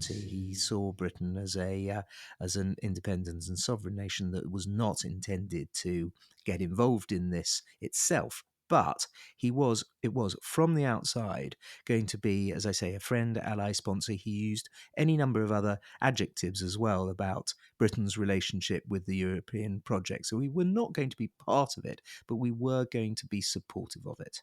sovereignty. He saw Britain as an independent and sovereign nation that was not intended to get involved in this itself. But it was from the outside going to be, as I say, a friend, ally, sponsor. He used any number of other adjectives as well about Britain's relationship with the European project. So we were not going to be part of it, but we were going to be supportive of it.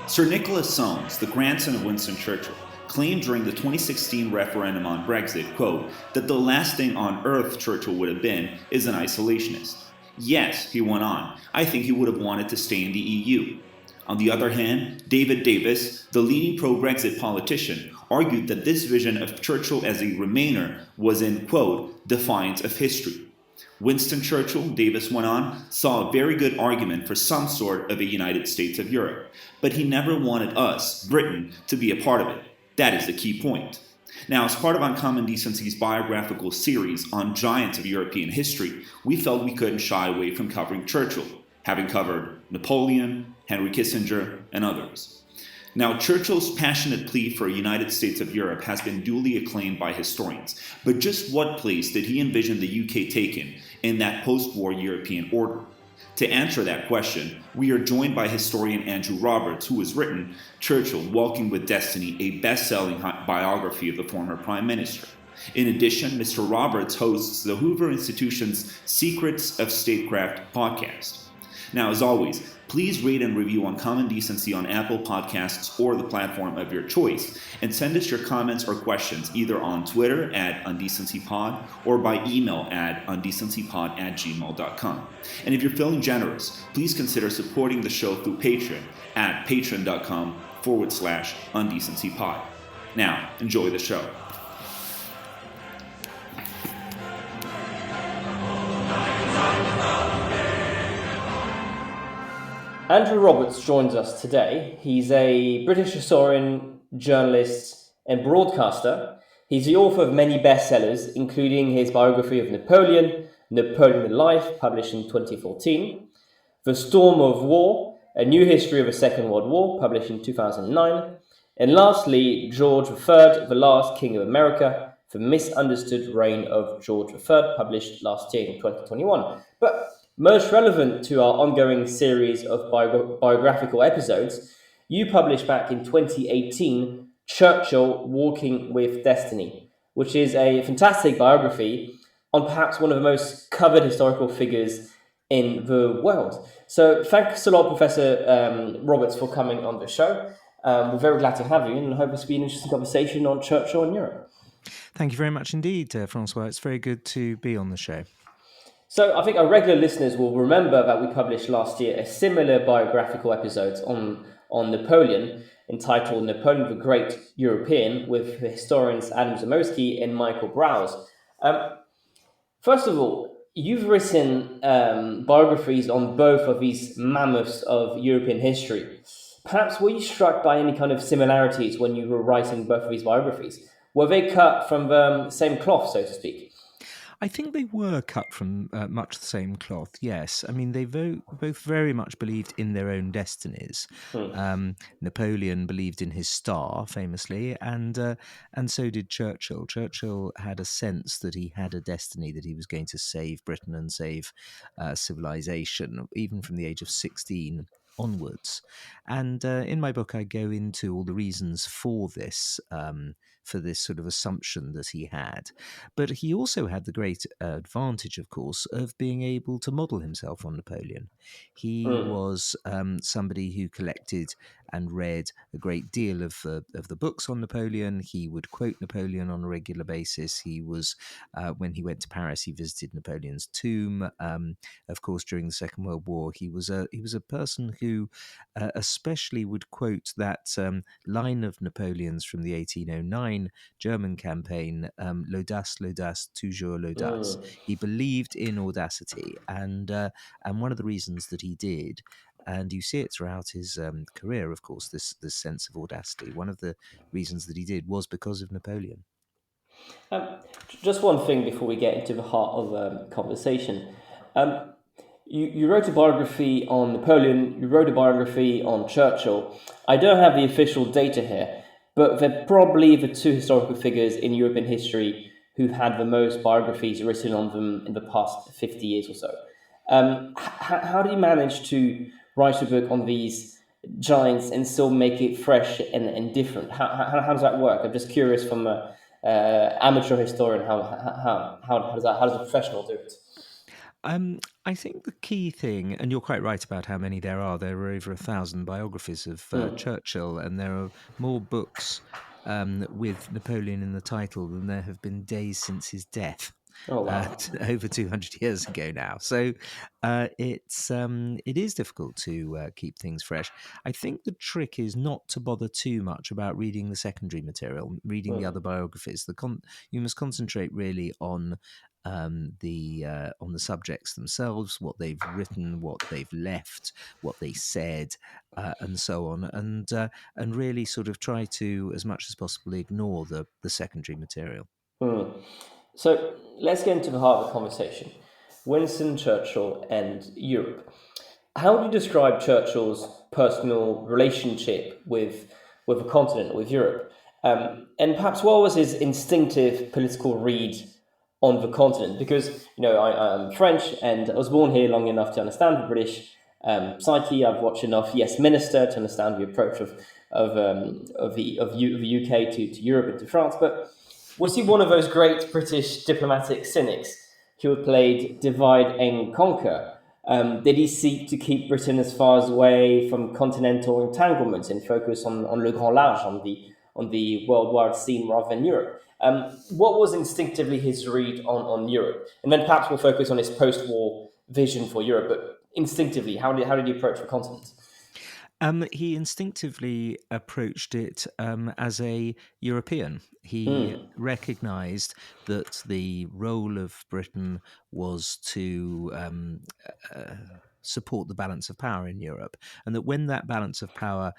Sir Nicholas Soames, the grandson of Winston Churchill, claimed during the 2016 referendum on Brexit, quote, that the last thing on earth Churchill would have been is an isolationist. Yes, he went on, I think he would have wanted to stay in the EU. On the other hand, David Davis, the leading pro-Brexit politician, argued that this vision of Churchill as a Remainer was in, quote, defiance of history. Winston Churchill, Davis went on, saw a very good argument for some sort of a United States of Europe, but he never wanted us, Britain, to be a part of it. That is the key point. Now, as part of Uncommon Decency's biographical series on giants of European history, we felt we couldn't shy away from covering Churchill, having covered Napoleon, Henry Kissinger, and others. Now, Churchill's passionate plea for a United States of Europe has been duly acclaimed by historians, but just what place did he envision the UK taking in that post-war European order? To answer that question, we are joined by historian Andrew Roberts, who has written Churchill, Walking with Destiny, a best-selling biography of the former Prime Minister. In addition, Mr. Roberts hosts the Hoover Institution's Secrets of Statecraft podcast. Now, as always, please rate and review Uncommon Decency on Apple Podcasts or the platform of your choice, and send us your comments or questions either on Twitter at undecencypod or by email at undecencypod@gmail.com. And if you're feeling generous, please consider supporting the show through Patreon at patreon.com/undecencypod. Now, enjoy the show. Andrew Roberts joins us today. He's a British historian, journalist, and broadcaster. He's the author of many bestsellers, including his biography of Napoleon, Napoleon in Life, published in 2014, The Storm of War, A New History of the Second World War, published in 2009, and lastly, George III, The Last King of America, The Misunderstood Reign of George III, published last year in 2021. But most relevant to our ongoing series of biographical episodes, you published back in 2018 Churchill, Walking with Destiny, which is a fantastic biography on perhaps one of the most covered historical figures in the world. So thanks a lot, Professor Roberts, for coming on the show. We're very glad to have you, and I hope this will be an interesting conversation on Churchill and Europe. Thank you very much indeed, Francois. It's very good to be on the show. So I think our regular listeners will remember that we published last year a similar biographical episode on Napoleon, entitled Napoleon the Great European, with the historians Adam Zamoyski and Michael Browse. First of all, you've written biographies on both of these mammoths of European history. Perhaps were you struck by any kind of similarities when you were writing both of these biographies? Were they cut from the same cloth, so to speak? I think they were cut from much the same cloth, yes. I mean, they both very much believed in their own destinies. Napoleon believed in his star, famously, and so did Churchill. Churchill had a sense that he had a destiny, that he was going to save Britain and save civilization, even from the age of 16 onwards. And in my book, I go into all the reasons for this sort of assumption that he had. But he also had the great advantage, of course, of being able to model himself on Napoleon. He was somebody who collected and read a great deal of the books on Napoleon. He would quote Napoleon on a regular basis. He was, when he went to Paris, he visited Napoleon's tomb. Of course, during the Second World War, he was a person who especially would quote that line of Napoleon's from the 1809 German campaign, l'audace, l'audace, toujours l'audace. He believed in audacity, and one of the reasons that he did, and you see it throughout his career, of course, this sense of audacity. One of the reasons that he did was because of Napoleon. Just one thing before we get into the heart of conversation. Um, you wrote a biography on Napoleon, you wrote a biography on Churchill. I don't have the official data here, but they're probably the two historical figures in European history who've had the most biographies written on them in the past 50 years or so. How do you manage to write a book on these giants and still make it fresh and different? How does that work? I'm just curious from a amateur historian, how does a professional do it? I think the key thing, and you're quite right about how many there are. There are over 1,000 biographies of Churchill, and there are more books with Napoleon in the title than there have been days since his death. Oh wow. Over 200 years ago now. So it is difficult to keep things fresh. I think the trick is not to bother too much about reading the secondary material, reading the other biographies. You must concentrate really on the subjects themselves, what they've written, what they've left, what they said, and so on, and really sort of try to, as much as possible, ignore the secondary material. So let's get into the heart of the conversation. Winston Churchill and Europe. How would you describe Churchill's personal relationship with the continent, with Europe? And perhaps what was his instinctive political read on the continent? Because I'm French and I was born here long enough to understand the British psyche. I've watched enough Yes Minister to understand the approach of the UK to Europe and to France, but was he one of those great British diplomatic cynics who had played divide and conquer? Did he seek to keep Britain as far away from continental entanglements and focus on le grand large, on the worldwide scene rather than Europe? What was instinctively his read on Europe? And then perhaps we'll focus on his post-war vision for Europe, but instinctively, how did he approach the continent? He instinctively approached it as a European. He recognised that the role of Britain was to support the balance of power in Europe, and that when that balance of power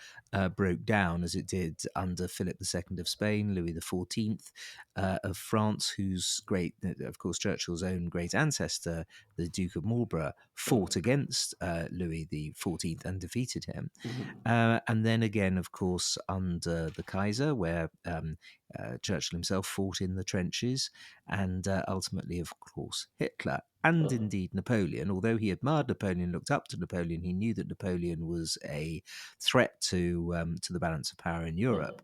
broke down, as it did under Philip II of Spain, Louis XIV of France, whose of course, Churchill's own great ancestor, the Duke of Marlborough, fought against Louis XIV and defeated him. And then again, of course, under the Kaiser, where Churchill himself fought in the trenches, and ultimately, of course, Hitler, and indeed Napoleon. Although he admired Napoleon, looked up to Napoleon, he knew that Napoleon was a threat to the balance of power in Europe.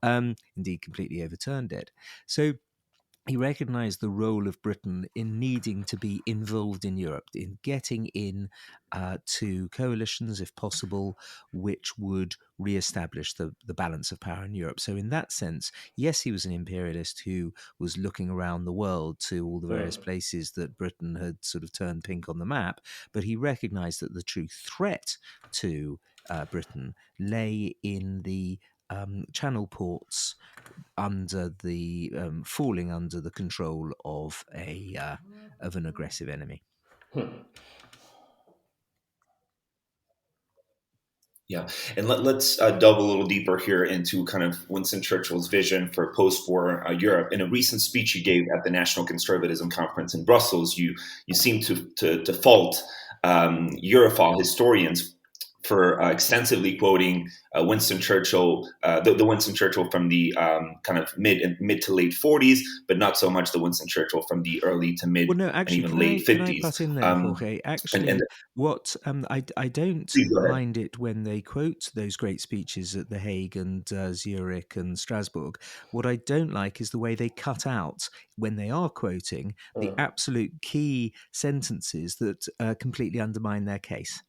Indeed, completely overturned it. So he recognized the role of Britain in needing to be involved in Europe, in getting in to coalitions, if possible, which would reestablish the balance of power in Europe. So in that sense, yes, he was an imperialist who was looking around the world to all the various places that Britain had sort of turned pink on the map, but he recognized that the true threat to Britain lay in the channel ports under the falling under the control of an aggressive enemy. Yeah, and let's delve a little deeper here into kind of Winston Churchill's vision for post-war Europe. In a recent speech you gave at the National Conservatism Conference in Brussels, you seem to fault Europhile historians for extensively quoting Winston Churchill, the Winston Churchill from the kind of mid to late 40s, but not so much the Winston Churchill from the early to mid and even late 50s. Can I butt in there, Jorge? Actually, I don't mind it when they quote those great speeches at The Hague and Zurich and Strasbourg. What I don't like is the way they cut out, when they are quoting, the absolute key sentences that completely undermine their case.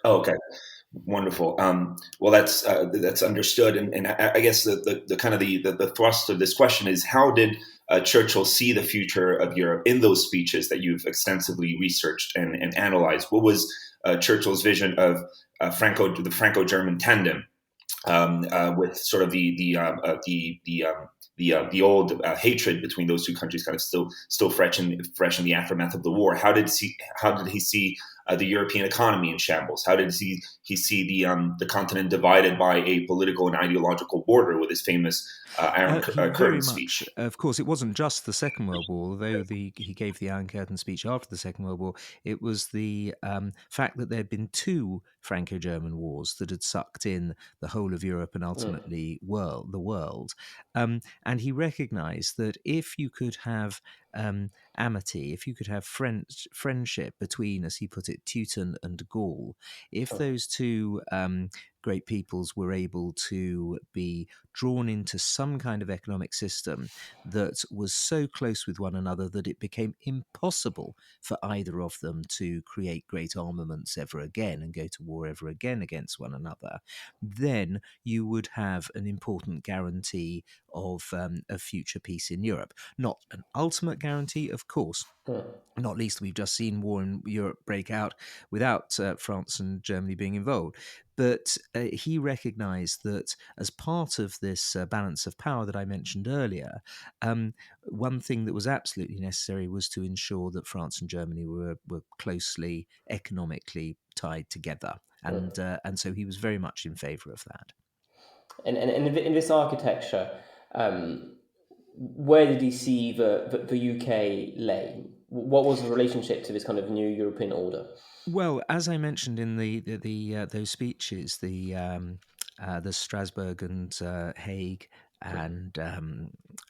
Oh, okay, wonderful. Well, that's understood, and I guess the kind of the thrust of this question is, how did Churchill see the future of Europe in those speeches that you've extensively researched and analyzed? What was Churchill's vision of the Franco-German tandem, with sort of the old hatred between those two countries kind of still fresh in the aftermath of the war? How did he see the European economy in shambles? How did he see the continent divided by a political and ideological border with his famous Iron He very Curtain much, speech? of course, it wasn't just the Second World War, although he gave the Iron Curtain speech after the Second World War. It was the fact that there had been two Franco-German wars that had sucked in the whole of Europe and ultimately the world. And he recognized that if you could have amity, if you could have friendship between, as he put it, Teuton and Gaul, if those two great peoples were able to be drawn into some kind of economic system that was so close with one another that it became impossible for either of them to create great armaments ever again and go to war ever again against one another, then you would have an important guarantee of future peace in Europe. Not an ultimate guarantee, of course. Not least, we've just seen war in Europe break out without France and Germany being involved. But he recognized that as part of this balance of power that I mentioned earlier, one thing that was absolutely necessary was to ensure that France and Germany were closely economically tied together. And so he was very much in favor of that. And in this architecture, where did he see the UK lay? What was the relationship to this kind of new European order? Well, as I mentioned in the those speeches, the Strasbourg and Hague and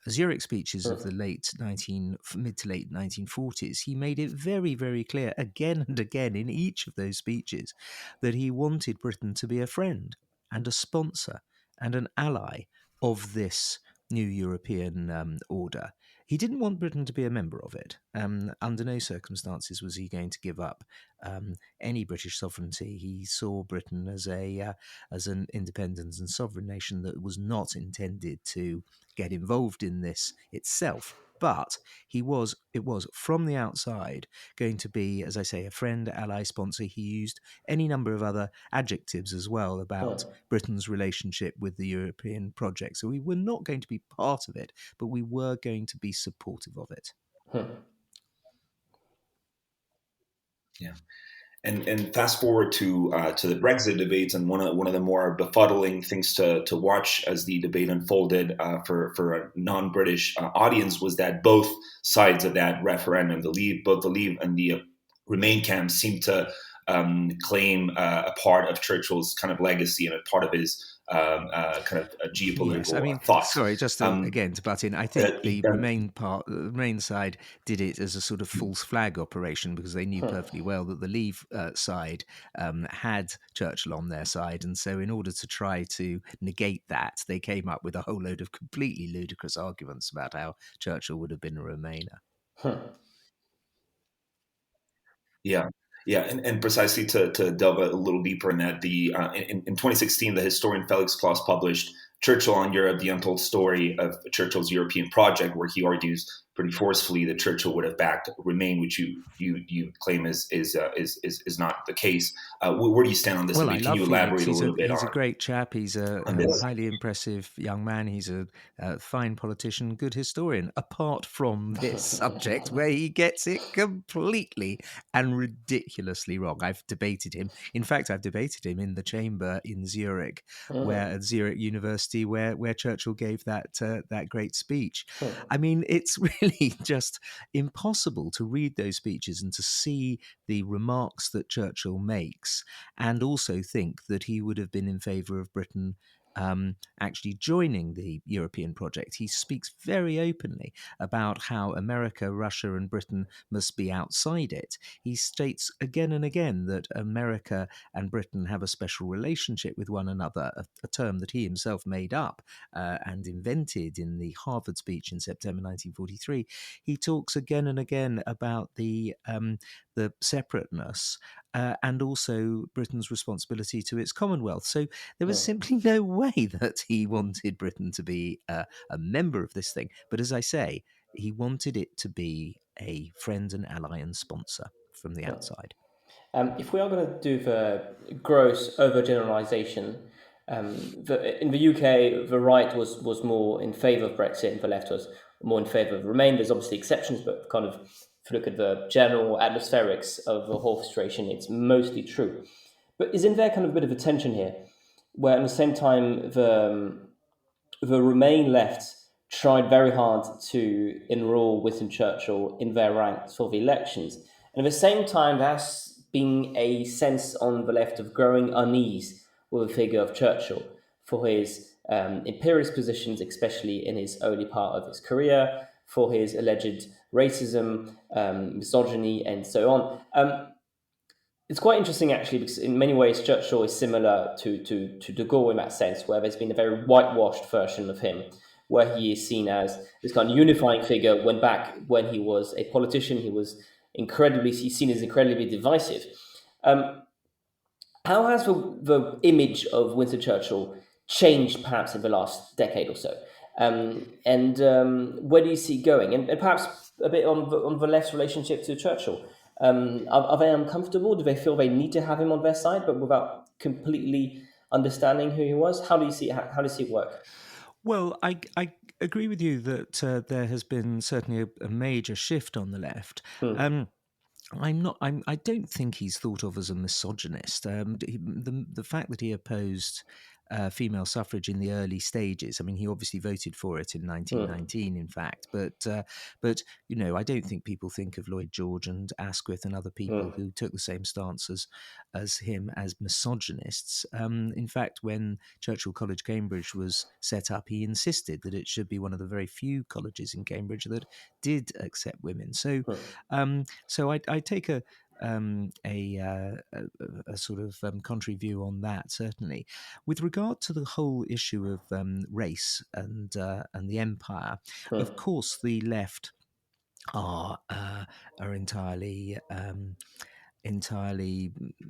Zurich speeches of the mid to late 1940s, he made it very, very clear again and again in each of those speeches that he wanted Britain to be a friend and a sponsor and an ally of this new European order. He didn't want Britain to be a member of it. Under no circumstances was he going to give up any British sovereignty. He saw Britain as an independent and sovereign nation that was not intended to get involved in this itself. But it was from the outside going to be, as I say, a friend, ally, sponsor. He used any number of other adjectives as well about Britain's relationship with the European project. So we were not going to be part of it, but we were going to be supportive of it. Yeah. And fast forward to the Brexit debates, and one of the more befuddling things to watch as the debate unfolded for a non-British audience was that both sides of that referendum, both the Leave and the Remain camps, seemed to claim a part of Churchill's kind of legacy and a part of his kind of geopolitical Yes, I mean, thoughts. sorry, just again to butt in. I think the Remain side did it as a sort of false flag operation because they knew perfectly well that the Leave side had Churchill on their side, and so in order to try to negate that, they came up with a whole load of completely ludicrous arguments about how Churchill would have been a Remainer. Yeah, yeah, and precisely to delve a little deeper in that, in 2016, the historian Felix Claus published Churchill on Europe: The Untold Story of Churchill's European Project, where he argues pretty forcefully that Churchill would have backed Remain, which you claim is not the case. Where do you stand on this? Well, I I mean, can love you Felix. elaborate a little bit He's a great chap. He's a on this? highly impressive young man. He's a fine politician, good historian, apart from this subject where he gets it completely and ridiculously wrong. I've debated him. In fact, I've debated him in the chamber in Zurich, at Zurich University, where Churchill gave that great speech. I mean, it's really just impossible to read those speeches and to see the remarks that Churchill makes and also think that he would have been in favour of Britain actually joining the European project. He speaks very openly about how America, Russia, and Britain must be outside it. He states again and again that America and Britain have a special relationship with one another, a term that he himself made up and invented in the Harvard speech in September 1943. He talks again and again about the separateness and also Britain's responsibility to its Commonwealth. So there was simply no way that he wanted Britain to be a member of this thing. But as I say, he wanted it to be a friend and ally and sponsor from the outside. If we are going to do the gross overgeneralization, in the UK, the right was more in favour of Brexit and the left was more in favour of Remain. There's obviously exceptions, but kind of if you look at the general atmospherics of the whole situation, it's mostly true. But isn't there kind of a bit of a tension here, where at the same time the Remain left tried very hard to enroll Winston Churchill in their ranks for the elections, and at the same time there's been a sense on the left of growing unease with the figure of Churchill for his imperialist positions, especially in his early part of his career, for his alleged racism, misogyny, and so on. It's quite interesting, actually, because in many ways Churchill is similar to de Gaulle in that sense, where there's been a very whitewashed version of him, where he is seen as this kind of unifying figure. When he was a politician, he's seen as incredibly divisive. How has the image of Winston Churchill changed, perhaps in the last decade or so? And where do you see it going? And perhaps a bit on the left's relationship to Churchill. Are they uncomfortable? Do they feel they need to have him on their side, but without completely understanding who he was? How do you see it work? Well, I agree with you that there has been certainly a major shift on the left. I don't think he's thought of as a misogynist. The fact that he opposed female suffrage in the early stages. I mean, he obviously voted for it in 1919, in fact. But I don't think people think of Lloyd George and Asquith and other people who took the same stance as him as misogynists. In fact, when Churchill College, Cambridge was set up, he insisted that it should be one of the very few colleges in Cambridge that did accept women. So I take a sort of contrary view on that, certainly. With regard to the whole issue of race and the empire, of course, the left are entirely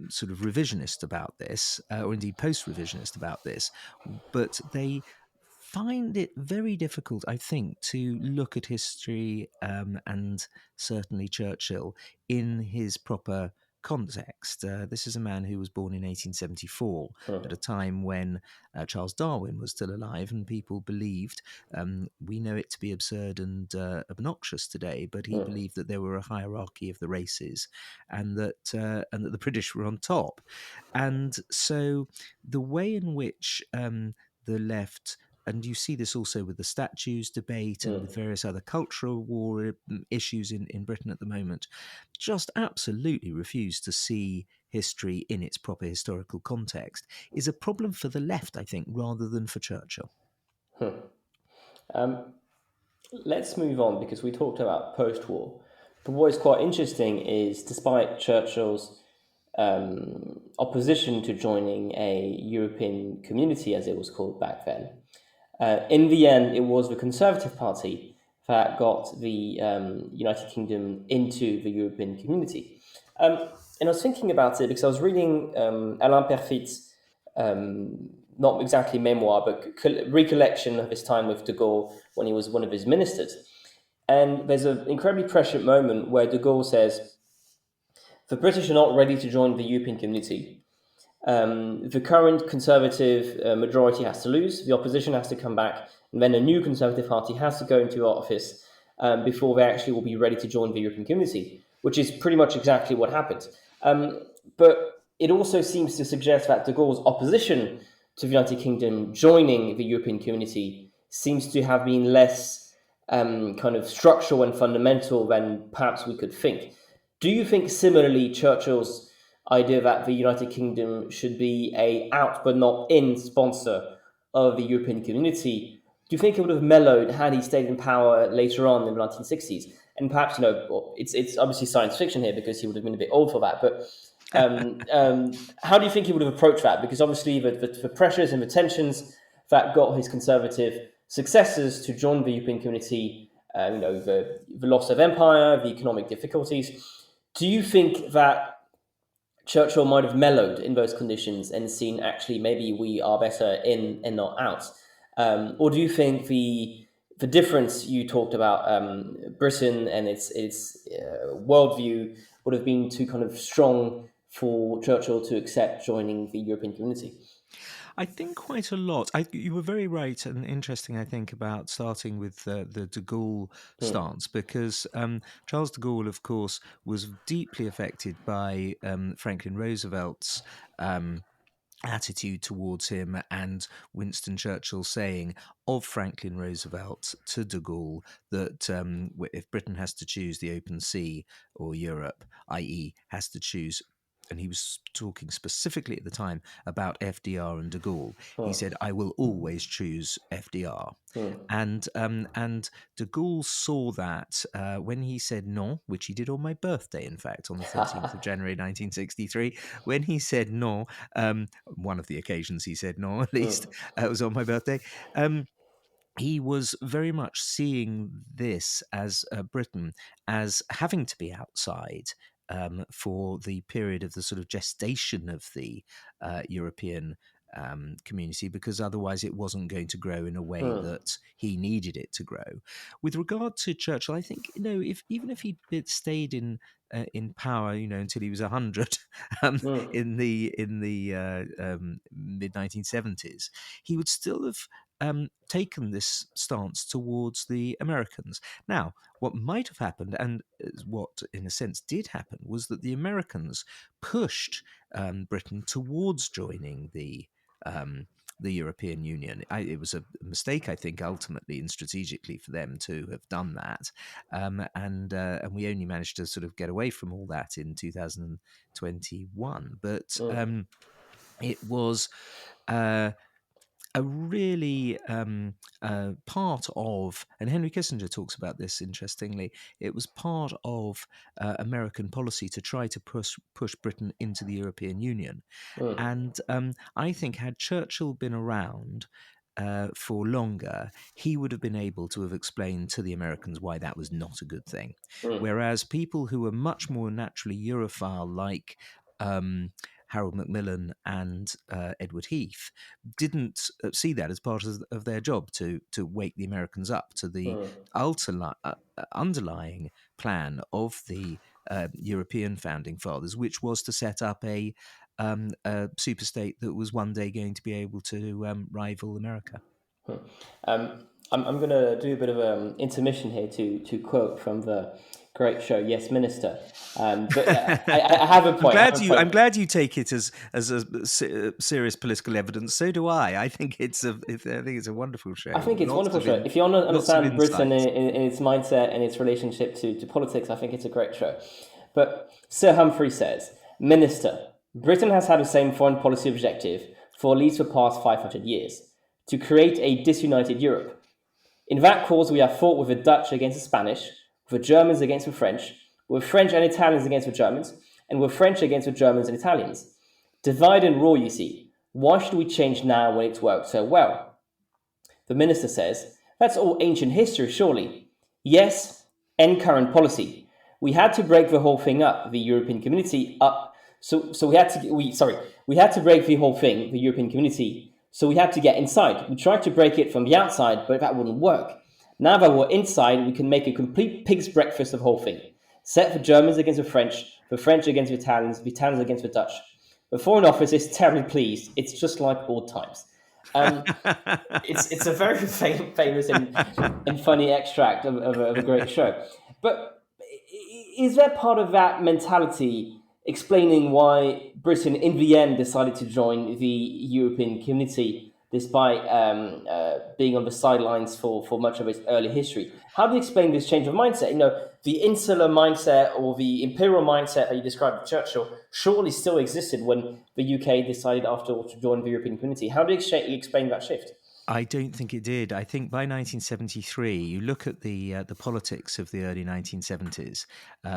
sort of revisionist about this, or indeed post-revisionist about this, but they find it very difficult, I think, to look at history and certainly Churchill in his proper context. This is a man who was born in 1874 at a time when Charles Darwin was still alive, and people believed, we know it to be absurd and obnoxious today, but he believed that there were a hierarchy of the races and that the British were on top. And so the way in which the left, and you see this also with the statues debate and with various other cultural war issues in Britain at the moment, just absolutely refuse to see history in its proper historical context, is a problem for the left, I think, rather than for Churchill. Let's move on, because we talked about post-war. But what is quite interesting is, despite Churchill's opposition to joining a European community, as it was called back then, in the end, it was the Conservative Party that got the United Kingdom into the European community. And I was thinking about it because I was reading Alain Perfit's, not exactly memoir, but recollection of his time with de Gaulle when he was one of his ministers. And there's an incredibly prescient moment where de Gaulle says, the British are not ready to join the European community. The current Conservative majority has to lose, the opposition has to come back, and then a new Conservative party has to go into office before they actually will be ready to join the European community, which is pretty much exactly what happened. But it also seems to suggest that de Gaulle's opposition to the United Kingdom joining the European community seems to have been less kind of structural and fundamental than perhaps we could think. Do you think similarly Churchill's idea that the United Kingdom should be a out but not in sponsor of the European community, do you think it would have mellowed had he stayed in power later on in the 1960s? And perhaps, it's obviously science fiction here because he would have been a bit old for that, but how do you think he would have approached that? Because obviously the pressures and the tensions that got his Conservative successors to join the European community, the loss of empire, the economic difficulties, do you think that Churchill might have mellowed in those conditions and seen actually maybe we are better in and not out? Or do you think the difference you talked about, Britain and its worldview, would have been too kind of strong for Churchill to accept joining the European community? I think quite a lot. You were very right and interesting, I think, about starting with the de Gaulle stance, because Charles de Gaulle, of course, was deeply affected by Franklin Roosevelt's attitude towards him, and Winston Churchill saying of Franklin Roosevelt to de Gaulle that if Britain has to choose the open sea or Europe, i.e., has to choose. And he was talking specifically at the time about FDR and de Gaulle. He said, "I will always choose FDR." And de Gaulle saw that when he said non, which he did on my birthday, in fact, on the 13th of January 1963, when he said non, one of the occasions he said non, at least, was on my birthday. He was very much seeing this as Britain as having to be outside for the period of the sort of gestation of the European community, because otherwise it wasn't going to grow in a way that he needed it to grow. With regard to Churchill, I think, even if he'd stayed in power, until he was 100 in the mid 1970s, he would still have taken this stance towards the Americans. Now, what might have happened, and what in a sense did happen, was that the Americans pushed Britain towards joining the European Union. It was a mistake, I think, ultimately and strategically for them to have done that, and we only managed to sort of get away from all that in 2021. But it was a really part of, and Henry Kissinger talks about this interestingly, it was part of American policy to try to push Britain into the European Union. And I think had Churchill been around for longer, he would have been able to have explained to the Americans why that was not a good thing. Whereas people who were much more naturally Europhile, like Harold Macmillan and Edward Heath, didn't see that as part of their job to wake the Americans up to the underlying plan of the European founding fathers, which was to set up a superstate that was one day going to be able to rival America. I'm going to do a bit of an intermission here to quote from the great show Yes Minister. But I have a point. I'm glad you take it as a serious political evidence. So do I. I think it's a wonderful show. I think it's a wonderful show. If you want to understand Britain in its mindset and its relationship to politics, I think it's a great show. But Sir Humphrey says, Minister, Britain has had the same foreign policy objective for at least the past 500 years, to create a disunited Europe. In that cause, we have fought with the Dutch against the Spanish, with the Germans against the French, with French and Italians against the Germans, and with French against the Germans and Italians. Divide and rule, you see. Why should we change now when it's worked so well? The minister says, that's all ancient history, surely. Yes, and current policy. We had to break the whole thing up, the European community up. We had to break the whole thing, the European community. So we had to get inside. We tried to break it from the outside, but that wouldn't work. Now that we're inside, we can make a complete pig's breakfast of the whole thing. Set the Germans against the French against the Italians against the Dutch. The Foreign Office is terribly pleased. It's just like old times. It's a very famous and funny extract of a great show. But is there part of that mentality explaining why Britain, in the end, decided to join the European community despite being on the sidelines for much of its early history? How do you explain this change of mindset? The insular mindset or the imperial mindset that you described with Churchill surely still existed when the UK decided after all to join the European community. How do you explain that shift? I don't think it did. I think by 1973, you look at the politics of the early 1970s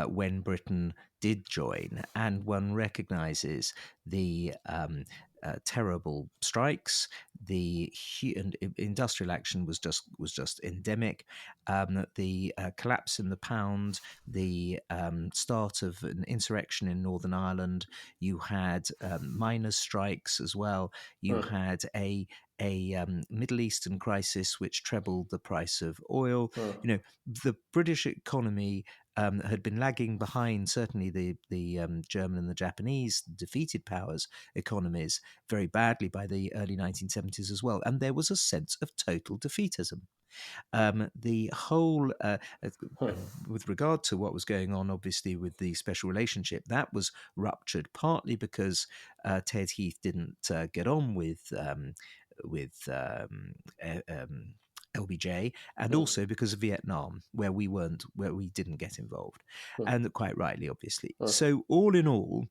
when Britain did join, and one recognises the terrible strikes. The industrial action was just endemic. The collapse in the pound, the start of an insurrection in Northern Ireland. You had miners' strikes as well. You had a Middle Eastern crisis which trebled the price of oil. The British economy had been lagging behind certainly the German and the Japanese defeated powers economies very badly by the early 1970s as well, and there was a sense of total defeatism. The whole, with regard to what was going on, obviously with the special relationship, that was ruptured partly because Ted Heath didn't get on with LBJ, and also because of Vietnam, where we didn't get involved, and quite rightly, obviously. So all in all,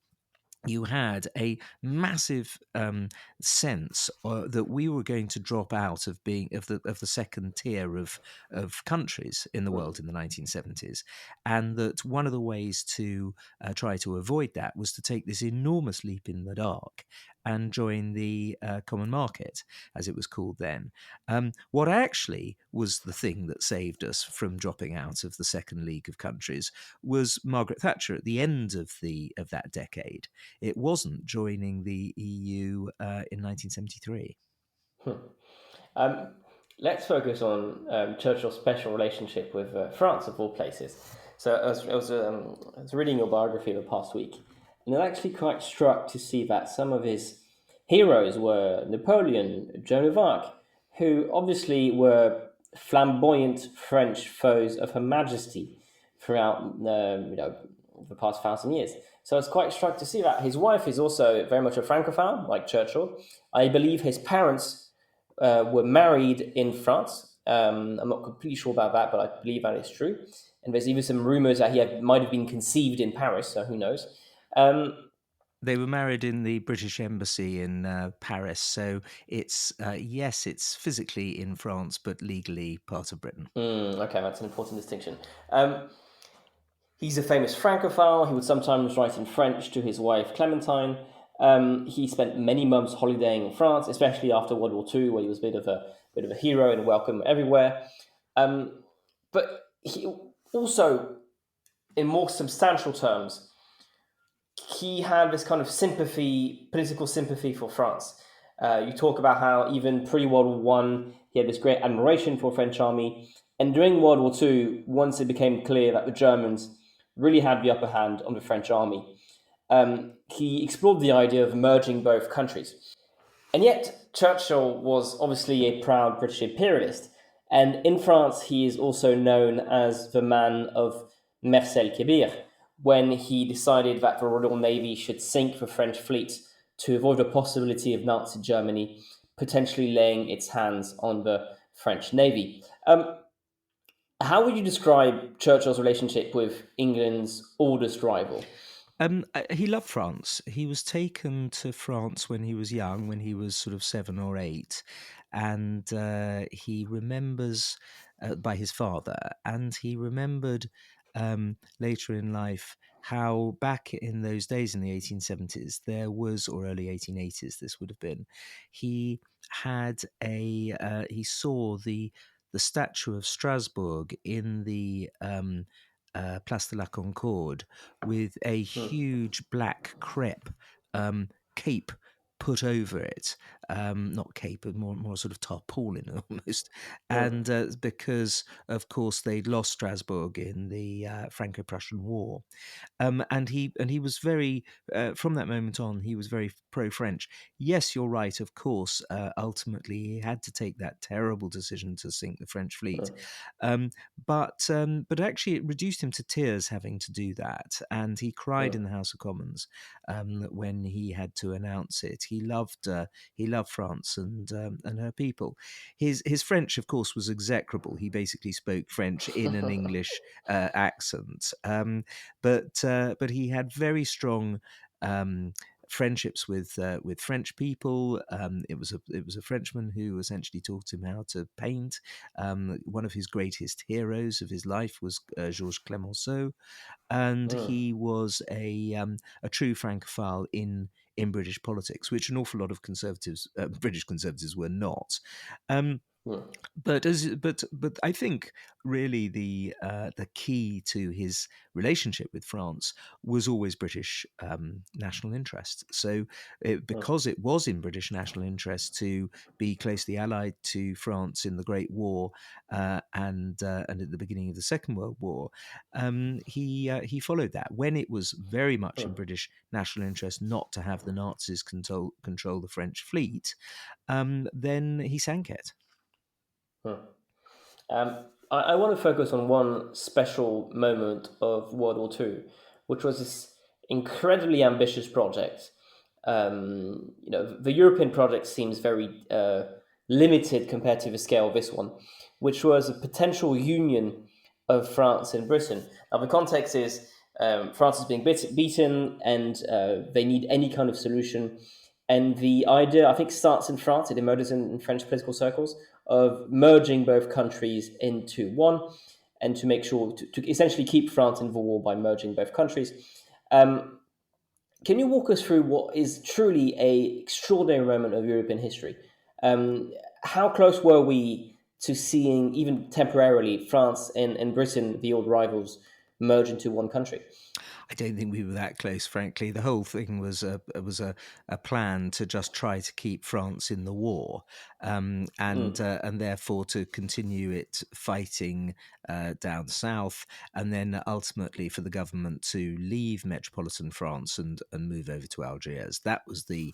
you had a massive sense that we were going to drop out of being of the second tier of countries in the world in the 1970s, and that one of the ways to try to avoid that was to take this enormous leap in the dark and join the common market, as it was called then. What actually was the thing that saved us from dropping out of the second league of countries was Margaret Thatcher at the end of that decade. It wasn't joining the EU in 1973. Let's focus on Churchill's special relationship with France, of all places. So I was reading your biography the past week, and I'm actually quite struck to see that some of his heroes were Napoleon, Joan of Arc, who obviously were flamboyant French foes of Her Majesty throughout the past 1,000 years. So I was quite struck to see that his wife is also very much a Francophile, like Churchill. I believe his parents were married in France. I'm not completely sure about that, but I believe that is true. And there's even some rumors that might have been conceived in Paris, so who knows. They were married in the British Embassy in Paris, so it's yes, it's physically in France, but legally part of Britain. Okay, that's an important distinction. He's a famous Francophile. He would sometimes write in French to his wife Clementine. He spent many months holidaying in France, especially after World War II, where he was a bit of a hero and welcome everywhere. But he also, in more substantial terms, he had this kind of political sympathy for France. You talk about how even pre-World War I, he had this great admiration for the French army. And during World War II, once it became clear that the Germans really had the upper hand on the French army, he explored the idea of merging both countries. And yet, Churchill was obviously a proud British imperialist. And in France, he is also known as the man of Mers el-Kébir, when he decided that the Royal Navy should sink the French fleet to avoid the possibility of Nazi Germany potentially laying its hands on the French Navy. How would you describe Churchill's relationship with England's oldest rival? He loved France. He was taken to France when he was young, when he was sort of 7 or 8, and he remembers by his father, and he remembered later in life how back in those days in the 1870s there was, or early 1880s this would have been, he had he saw the statue of Strasbourg in the Place de la Concorde with a huge black crepe cape put over it, not cape, but more sort of tarpaulin almost, and because of course they'd lost Strasbourg in the Franco-Prussian War, and he was very from that moment on he was very pro-French. Yes, you're right. Of course, ultimately he had to take that terrible decision to sink the French fleet, but actually it reduced him to tears having to do that, and he cried in the House of Commons when he had to announce it. He loved France and her people. His French, of course, was execrable. He basically spoke French in an English accent, but he had very strong friendships with French people. It was a Frenchman who essentially taught him how to paint. One of his greatest heroes of his life was Georges Clemenceau, and he was a true Francophile in British politics, which an awful lot of British conservatives were not. Hmm. But I think really the key to his relationship with France was always British national interest. So Hmm. because it was in British national interest to be closely allied to France in the Great War and at the beginning of the Second World War, he followed that. When it was very much in Hmm. British national interest not to have the Nazis control the French fleet, then he sank it. Hmm. I want to focus on one special moment of World War II, which was this incredibly ambitious project. The European project seems very limited compared to the scale of this one, which was a potential union of France and Britain. Now, the context is France is being beaten, and they need any kind of solution. And the idea, I think, starts in France. It emerges in French political circles of merging both countries into one, and to make sure to essentially keep France in the war by merging both countries. Um, can you walk us through what is truly a extraordinary moment of European history? Um, how close were we to seeing, even temporarily, France and Britain, the old rivals, merge into one country? I don't think we were that close, frankly. The whole thing was a plan to just try to keep France in the war, and therefore to continue it fighting down south, and then ultimately for the government to leave metropolitan France and move over to Algiers. That was the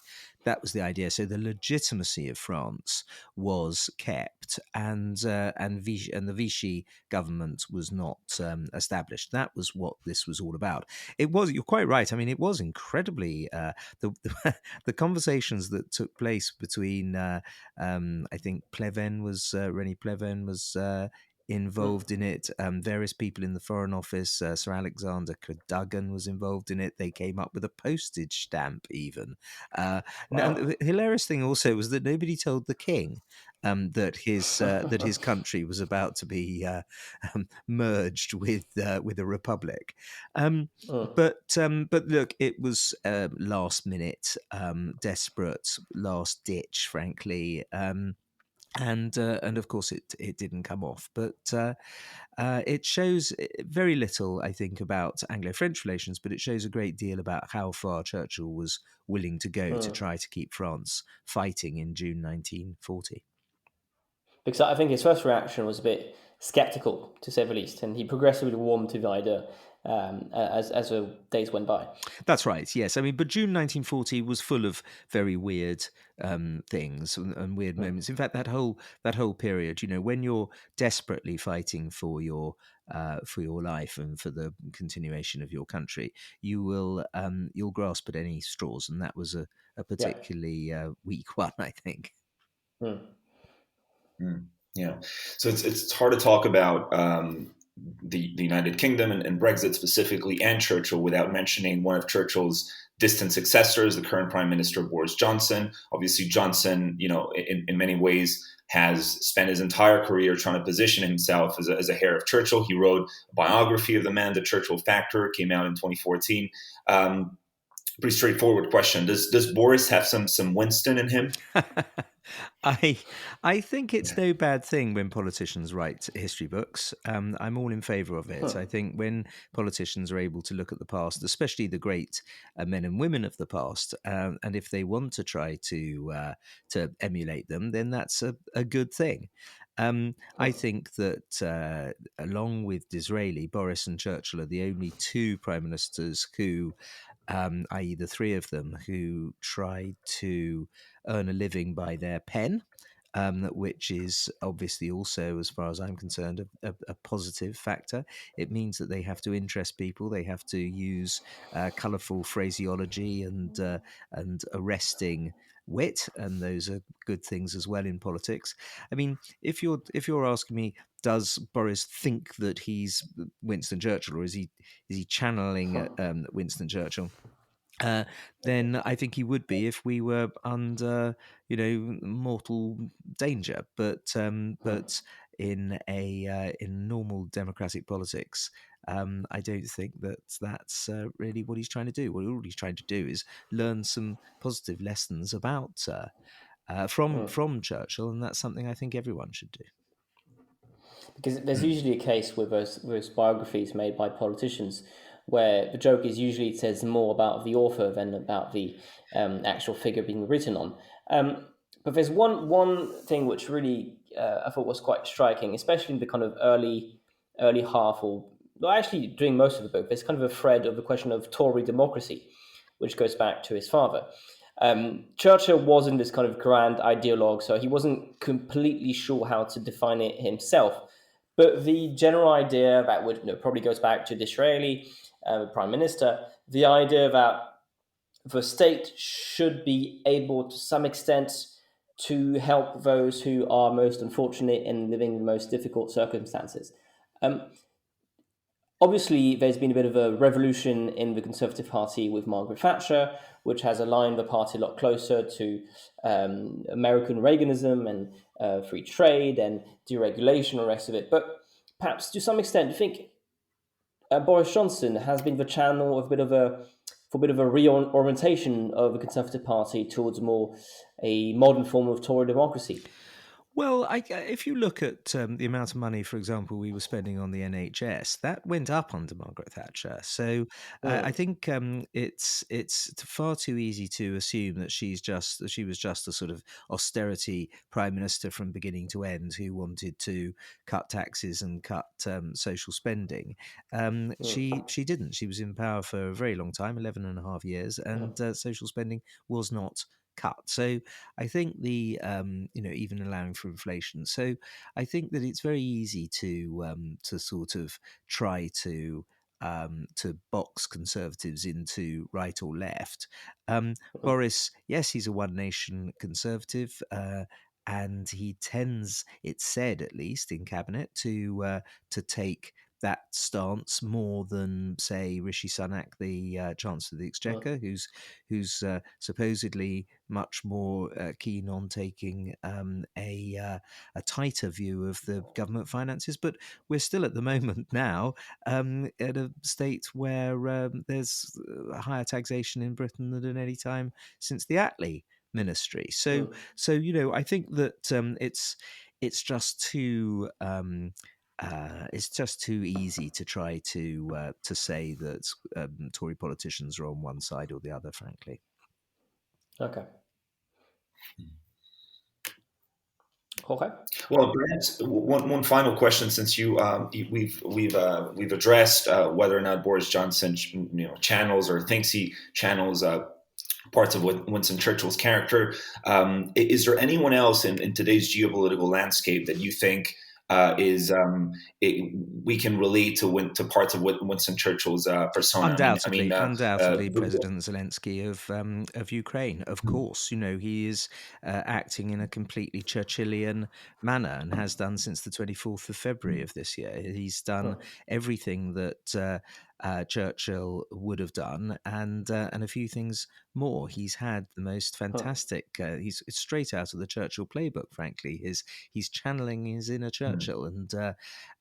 idea. So the legitimacy of France was kept, and the Vichy government was not established. That was what this was all about. It was. You're quite right. I mean, it was incredibly the conversations that took place between. I think Pleven was Rennie Pleven was. Hmm. Involved in it. Various people in the Foreign Office, Sir Alexander Cadogan was involved in it. They came up with a postage stamp, even. And Wow. the hilarious thing also was that nobody told the king that his country was about to be merged with a republic. Um, Hmm. but look, it was last minute, desperate, last ditch, frankly. And of course it didn't come off, but it shows very little, I think, about Anglo-French relations, but it shows a great deal about how far Churchill was willing to go to Hmm. try to keep France fighting in June 1940. Because I think his first reaction was a bit skeptical, to say the least, and he progressively warmed to the idea as the days went by. That's right. Yes, I mean, but June 1940 was full of very weird things and weird Hmm. moments. In fact, that whole period, when you're desperately fighting for your life and for the continuation of your country, you'll grasp at any straws, and that was a Yeah. particularly weak one, I think. Hmm. Mm, yeah. So it's hard to talk about the United Kingdom and Brexit specifically and Churchill without mentioning one of Churchill's distant successors, the current Prime Minister Boris Johnson. Obviously, Johnson, in many ways has spent his entire career trying to position himself as a heir of Churchill. He wrote a biography of the man, The Churchill Factor, came out in 2014. Pretty straightforward question. Does Boris have some Winston in him? I I think it's no bad thing when politicians write history books. I'm all in favour of it. I Hmm. think when politicians are able to look at the past, especially the great men and women of the past, and if they want to try to emulate them, then that's a good thing. I Hmm. think that along with Disraeli, Boris and Churchill are the only two prime ministers who, i.e., the three of them, who tried to earn a living by their pen, which is obviously also, as far as I'm concerned, a positive factor. It means that they have to interest people, they have to use colourful phraseology and arresting wit, and those are good things as well in politics. I mean, if you're asking me, does Boris think that he's Winston Churchill, or is he channeling Winston Churchill? uh, then I think he would be if we were under, mortal danger. But in normal democratic politics, I don't think that that's really what he's trying to do. What all he's trying to do is learn some positive lessons from Churchill, and that's something I think everyone should do. Because there's usually a case with those biographies made by politicians where the joke is usually it says more about the author than about the actual figure being written on. But there's one thing which really I thought was quite striking, especially in the kind of early half, or well, actually during most of the book. There's kind of a thread of the question of Tory democracy, which goes back to his father. Churchill wasn't this kind of grand ideologue, so he wasn't completely sure how to define it himself. But the general idea that would probably goes back to Disraeli, prime minister, the idea that the state should be able to some extent to help those who are most unfortunate and living in the most difficult circumstances. Obviously, there's been a bit of a revolution in the Conservative Party with Margaret Thatcher, which has aligned the party a lot closer to American Reaganism and free trade and deregulation and the rest of it. But perhaps to some extent, do you think Boris Johnson has been the channel of a bit of a reorientation of the Conservative Party towards more a modern form of Tory democracy? Well, if you look at the amount of money, for example, we were spending on the NHS, that went up under Margaret Thatcher. So I think it's far too easy to assume that she was just a sort of austerity prime minister from beginning to end who wanted to cut taxes and cut social spending. She didn't. She was in power for a very long time, 11 and a half years, and social spending was not cut. So I think the even allowing for inflation. So I think that it's very easy to sort of try to box Conservatives into right or left. Boris, yes, he's a one nation Conservative. And he tends, it's said at least in cabinet, to take that stance more than, say, Rishi Sunak, the Chancellor of the Exchequer, who's supposedly much more keen on taking a tighter view of the government finances. But we're still at the moment now at a state where there's higher taxation in Britain than at any time since the Attlee ministry. So I think that it's just too. It's just too easy to try to say that Tory politicians are on one side or the other. Frankly. Okay. Okay. Well, Brent, one final question, since we've addressed whether or not Boris Johnson channels or thinks he channels parts of Winston Churchill's character. Is there anyone else in today's geopolitical landscape that you think we can relate to parts of Winston Churchill's persona? Undoubtedly, President Zelensky of Ukraine. Of course, he is acting in a completely Churchillian manner and has done since the 24th of February of this year. He's done everything that Churchill would have done, and a few things more. He's had the most fantastic. It's straight out of the Churchill playbook. Frankly, he's channeling his inner Churchill,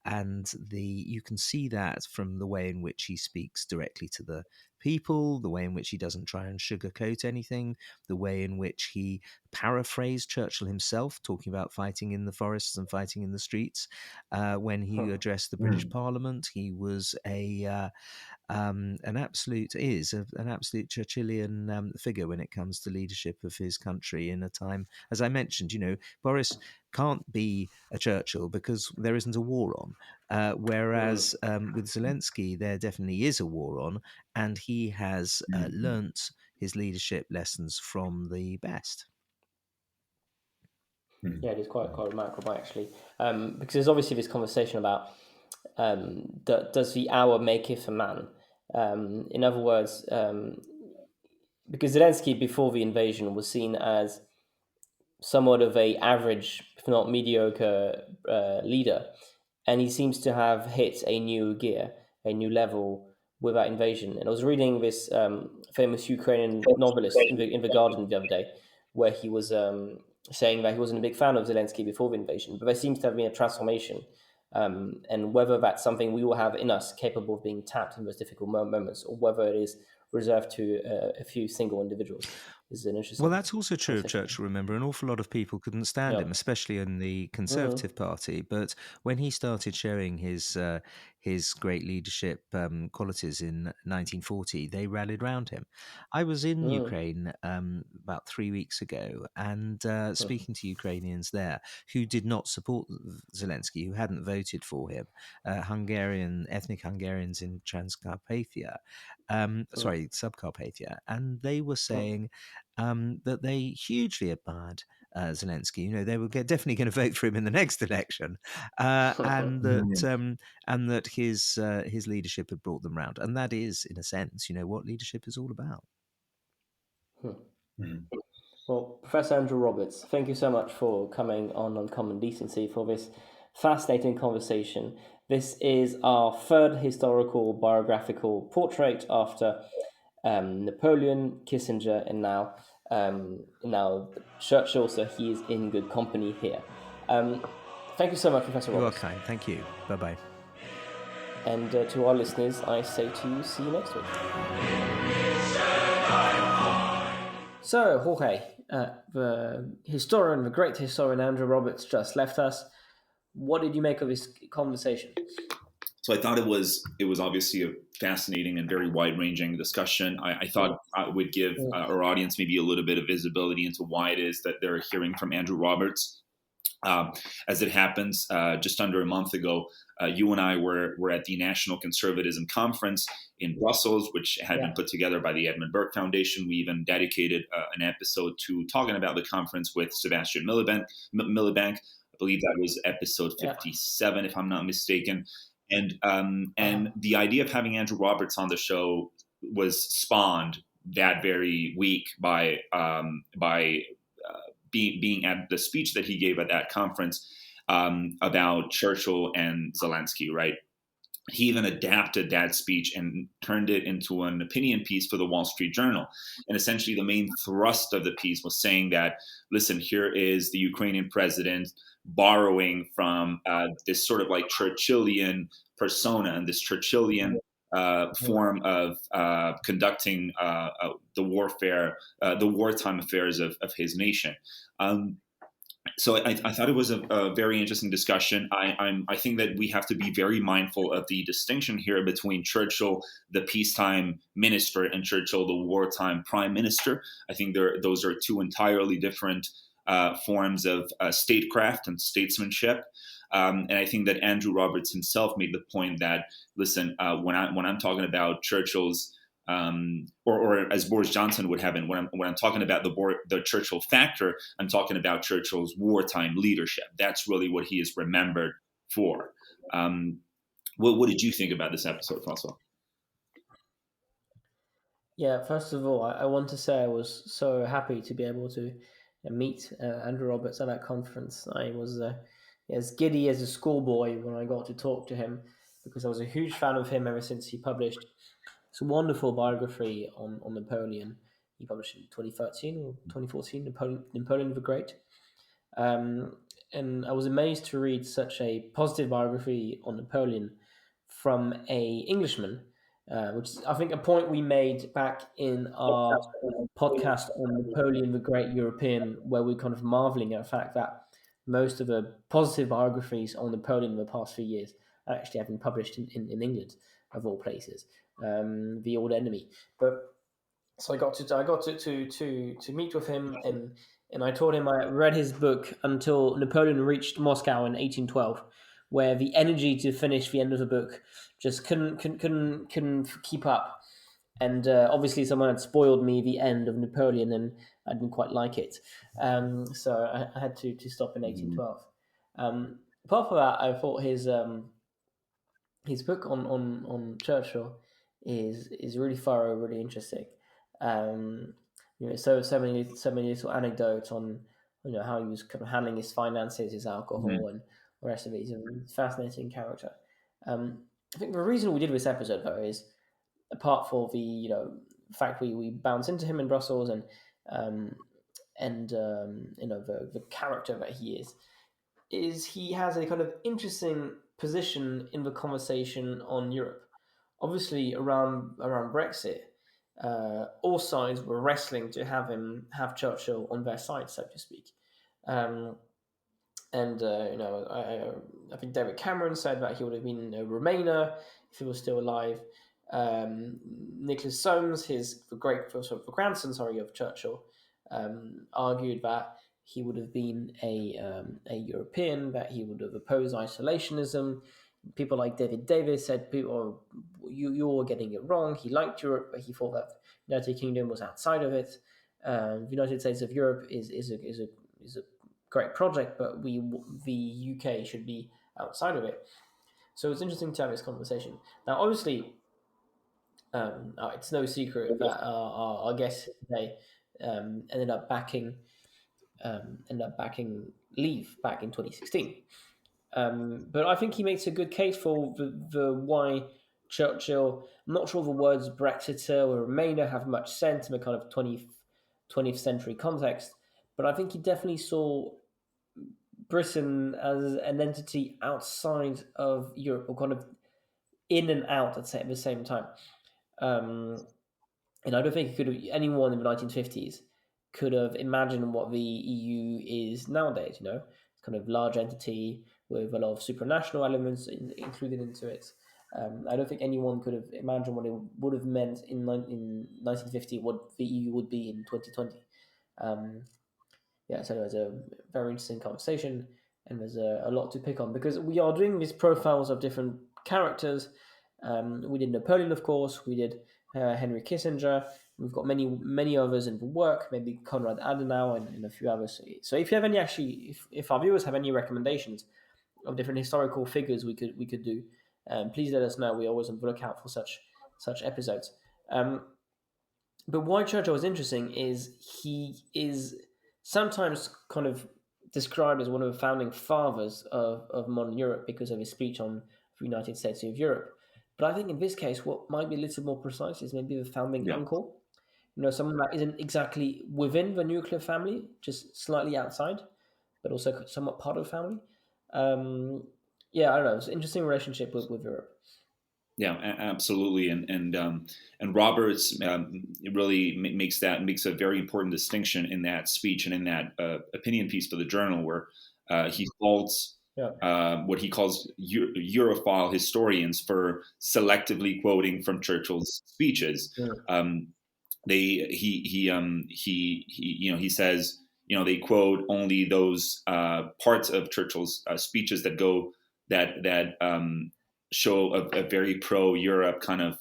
and you can see that from the way in which he speaks directly to the people, the way in which he doesn't try and sugarcoat anything, the way in which he paraphrased Churchill himself, talking about fighting in the forests and fighting in the streets. When he addressed the British Parliament, he was an absolute Churchillian figure when it comes to leadership of his country in a time, as I mentioned, Boris can't be a Churchill because there isn't a war on, whereas with Zelensky there definitely is a war on, and he has learnt his leadership lessons from the best. Yeah, it is quite remarkable actually, because there's obviously this conversation about does the hour maketh a man? In other words, because Zelensky before the invasion was seen as somewhat of a average, if not mediocre, leader, and he seems to have hit a new gear, a new level with that invasion. And I was reading this famous Ukrainian novelist in the Guardian the other day, where he was saying that he wasn't a big fan of Zelensky before the invasion, but there seems to have been a transformation. And whether that's something we will have in us capable of being tapped in those difficult moments, or whether it is reserved to a few single individuals. is an interesting Well, that's also true of conversation. Churchill. Remember, an awful lot of people couldn't stand Yeah. him, especially in the Conservative Party. But when he started showing his great leadership qualities in 1940, they rallied round him. I was in Ukraine about 3 weeks ago, and speaking to Ukrainians there who did not support Zelensky, who hadn't voted for him, ethnic Hungarians in Transcarpathia, Subcarpathia, and they were saying that they hugely admired Zelensky. You know, they were definitely going to vote for him in the next election, and that his leadership had brought them round. And that is, in a sense, you know, what leadership is all about. Well, Professor Andrew Roberts, thank you so much for coming on Uncommon Decency for this fascinating conversation. This is our third historical biographical portrait after Napoleon, Kissinger, and now Churchill. So he is in good company here. Thank you so much, Professor You are Roberts. kind. Thank you. Bye-bye. And to our listeners, I say to you, see you next week. So, Jorge, the great historian Andrew Roberts just left us. What did you make of this conversation? So I thought it was obviously a fascinating and very wide-ranging discussion. I thought it would give our audience maybe a little bit of visibility into why it is that they're hearing from Andrew Roberts. As it happens, just under a month ago, you and I were at the National Conservatism Conference in Brussels, which had been put together by the Edmund Burke Foundation. We even dedicated an episode to talking about the conference with Sebastian Miliband. I believe that was episode 57, if I'm not mistaken. And the idea of having Andrew Roberts on the show was spawned that very week by being at the speech that he gave at that conference about Churchill and Zelensky, right? He even adapted that speech and turned it into an opinion piece for the Wall Street Journal. And essentially the main thrust of the piece was saying that, listen, here is the Ukrainian president borrowing from this sort of like Churchillian persona and this Churchillian form of conducting the wartime affairs of his nation. So I thought it was a very interesting discussion. I think that we have to be very mindful of the distinction here between Churchill, the peacetime minister, and Churchill, the wartime prime minister. I think those are two entirely different forms of statecraft and statesmanship. And I think that Andrew Roberts himself made the point that, listen, when I'm talking about Churchill's or as Boris Johnson would have, when I'm talking about the Churchill factor, I'm talking about Churchill's wartime leadership. That's really what he is remembered for. What did you think about this episode, Francois? Yeah, first of all, I want to say I was so happy to be able to meet Andrew Roberts at that conference. I was as giddy as a schoolboy when I got to talk to him, because I was a huge fan of him ever since he published it's a wonderful biography on Napoleon. He published in 2013 or 2014, Napoleon the Great. And I was amazed to read such a positive biography on Napoleon from a Englishman, which is, I think, a point we made back in our podcast on Napoleon the Great European, where we're kind of marveling at the fact that most of the positive biographies on Napoleon in the past few years actually have been published in England, of all places. The Old Enemy. But so I got to meet with him, and I told him I read his book until Napoleon reached Moscow in 1812, where the energy to finish the end of the book just couldn't keep up. And obviously someone had spoiled me the end of Napoleon, and I didn't quite like it. So I had to stop in 1812. Apart from that, I thought his book on Churchill is really thorough, really interesting. So many little anecdotes on how he was kind of handling his finances, his alcohol, and the rest of it. He's a fascinating character. I think the reason we did this episode, though, is apart from the fact we bounce into him in Brussels and the character that he is he has a kind of interesting position in the conversation on Europe. Obviously, around Brexit, all sides were wrestling to have Churchill on their side, so to speak. I think David Cameron said that he would have been a Remainer if he was still alive. Nicholas Soames, the grandson, of Churchill, argued that he would have been a European, that he would have opposed isolationism. People like David Davis said, you're getting it wrong. He liked Europe, but he thought that the United Kingdom was outside of it. The United States of Europe is a great project, but the UK should be outside of it. So it's interesting to have this conversation. Now, obviously, it's no secret that our guest today ended up backing Leave back in 2016. But I think he makes a good case for the why Churchill. I'm not sure the words Brexiter or Remainer have much sense in a kind of 20th century context, but I think he definitely saw Britain as an entity outside of Europe, or kind of in and out at the same time. And I don't think anyone in the 1950s could have imagined what the EU is nowadays. It's kind of large entity with a lot of supranational elements included into it. I don't think anyone could have imagined what it would have meant in 1950, what the EU would be in 2020. So there's a very interesting conversation, and there's a lot to pick on, because we are doing these profiles of different characters. We did Napoleon, of course. We did Henry Kissinger. We've got many others in the work, maybe Konrad Adenauer and a few others. So if you have if our viewers have any recommendations of different historical figures we could do, please let us know. We're always on the lookout for such episodes. But why Churchill is interesting is he is sometimes kind of described as one of the founding fathers of modern Europe because of his speech on the United States of Europe. But I think in this case, what might be a little more precise is maybe the founding uncle. Someone that isn't exactly within the nuclear family, just slightly outside, but also somewhat part of the family. I don't know. It's an interesting relationship with Europe. Yeah, absolutely, and Roberts really makes a very important distinction in that speech and in that opinion piece for the Journal, where he faults what he calls Europhile historians for selectively quoting from Churchill's speeches. He says, they quote only those parts of Churchill's speeches that show a very pro-Europe kind of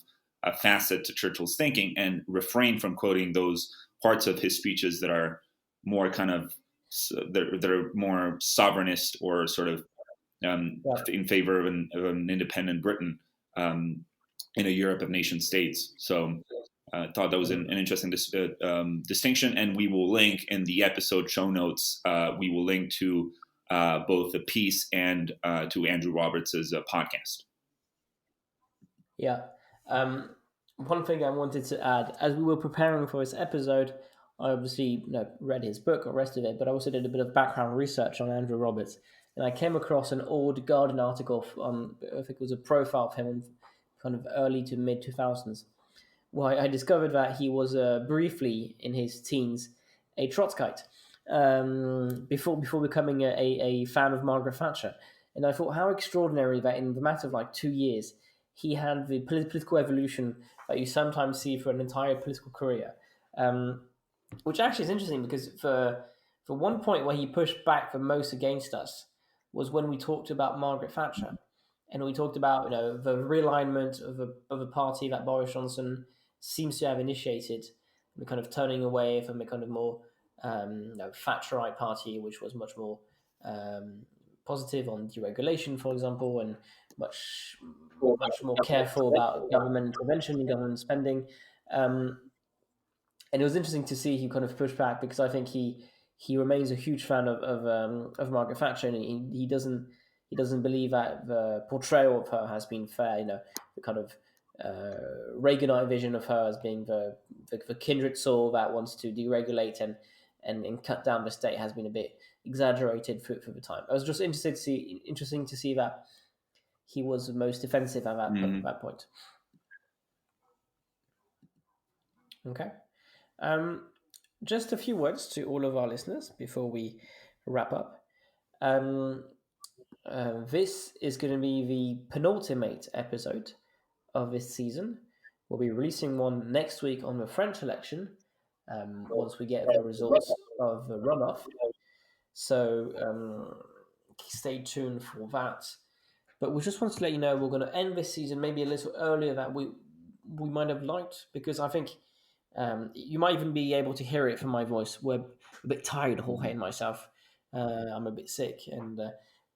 facet to Churchill's thinking, and refrain from quoting those parts of his speeches that are more kind of that are more sovereignist or sort of in favor of an independent Britain in a Europe of nation states. So I thought that was an interesting distinction, and we will link in the episode show notes. We will link to both the piece and to Andrew Roberts' podcast. Yeah. One thing I wanted to add, as we were preparing for this episode, I obviously read his book or rest of it, but I also did a bit of background research on Andrew Roberts, and I came across an old Guardian article on, I think it was a profile of him in kind of early to mid 2000s. Well, I discovered that he was briefly in his teens a Trotskyite before becoming a fan of Margaret Thatcher. And I thought how extraordinary that in the matter of like 2 years, he had the political evolution that you sometimes see for an entire political career. Which actually is interesting, because for one point where he pushed back the most against us was when we talked about Margaret Thatcher. And we talked about the realignment of a party that Boris Johnson seems to have initiated, the kind of turning away from a kind of more Thatcherite party, which was much more positive on deregulation, for example, and much more careful about government intervention and government spending. And it was interesting to see he kind of pushed back, because I think he remains a huge fan of Margaret Thatcher, and he doesn't believe that the portrayal of her has been fair. The kind of Reaganite vision of her as being the kindred soul that wants to deregulate and cut down the state has been a bit exaggerated for the time. I was just interesting to see that he was most defensive at that point. Okay. Just a few words to all of our listeners before we wrap up. This is going to be the penultimate episode of this season. We'll be releasing one next week on the French election once we get the results of the runoff. So stay tuned for that. But we just want to let you know we're going to end this season maybe a little earlier than we might have liked, because I think you might even be able to hear it from my voice. We're a bit tired, Jorge and myself. I'm a bit sick, and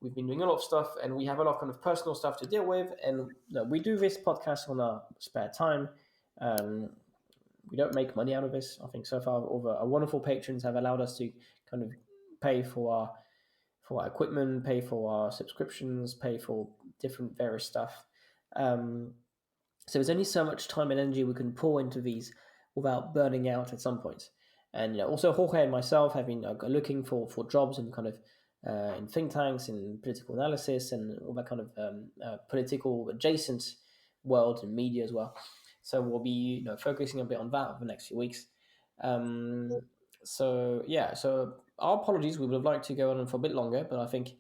we've been doing a lot of stuff, and we have a lot of kind of personal stuff to deal with. And we do this podcast on our spare time. We don't make money out of this. I think so far our wonderful patrons have allowed us to kind of pay for our equipment, pay for our subscriptions, pay for different various stuff. So there's only so much time and energy we can pour into these without burning out at some point. And also Jorge and myself have been looking for jobs in kind of in think tanks, in political analysis, and all that kind of political adjacent world and media as well. So we'll be focusing a bit on that over the next few weeks. So our apologies. We would have liked to go on for a bit longer, but I think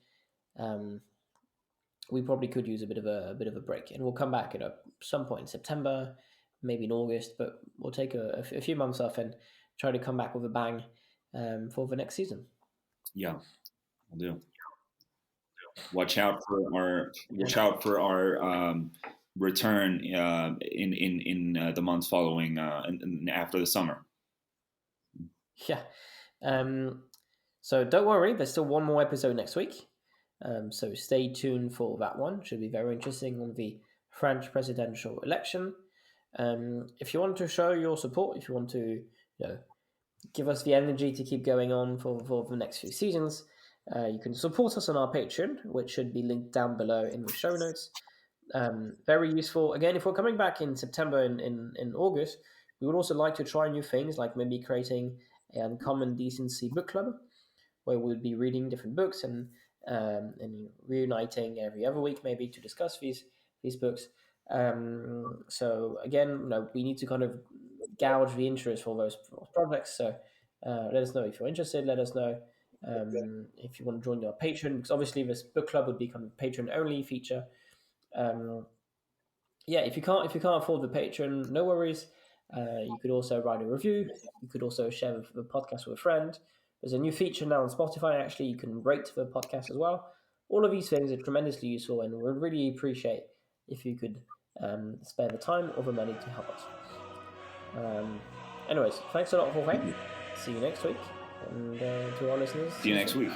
we probably could use a bit of a break, and we'll come back at some point in September, maybe in August, but we'll take a few months off and try to come back with a bang for the next season. Yeah, we'll do. Watch out for our return in the months following and after the summer. Yeah. So don't worry, there's still one more episode next week. So stay tuned for that one. Should be very interesting on the French presidential election. If you want to show your support, if you want to give us the energy to keep going on for the next few seasons, you can support us on our Patreon, which should be linked down below in the show notes. Very useful. Again, if we're coming back in September and in August, we would also like to try new things, like maybe creating an Uncommon Decency book club, where we'll be reading different books and reuniting every other week maybe to discuss these books. So again, we need to kind of gauge the interest for those projects. So let us know if you're interested. Let us know if you want to join our Patreon, because obviously this book club would be kind of Patreon only feature. If you can't afford the Patreon, no worries. You could also write a review. You could also share the podcast with a friend. There's a new feature now on Spotify. Actually, you can rate the podcast as well. All of these things are tremendously useful, and we'd really appreciate if you could spare the time or the money to help us. Anyways, thanks a lot, Jorge. See you next week. And to our listeners, see you next week.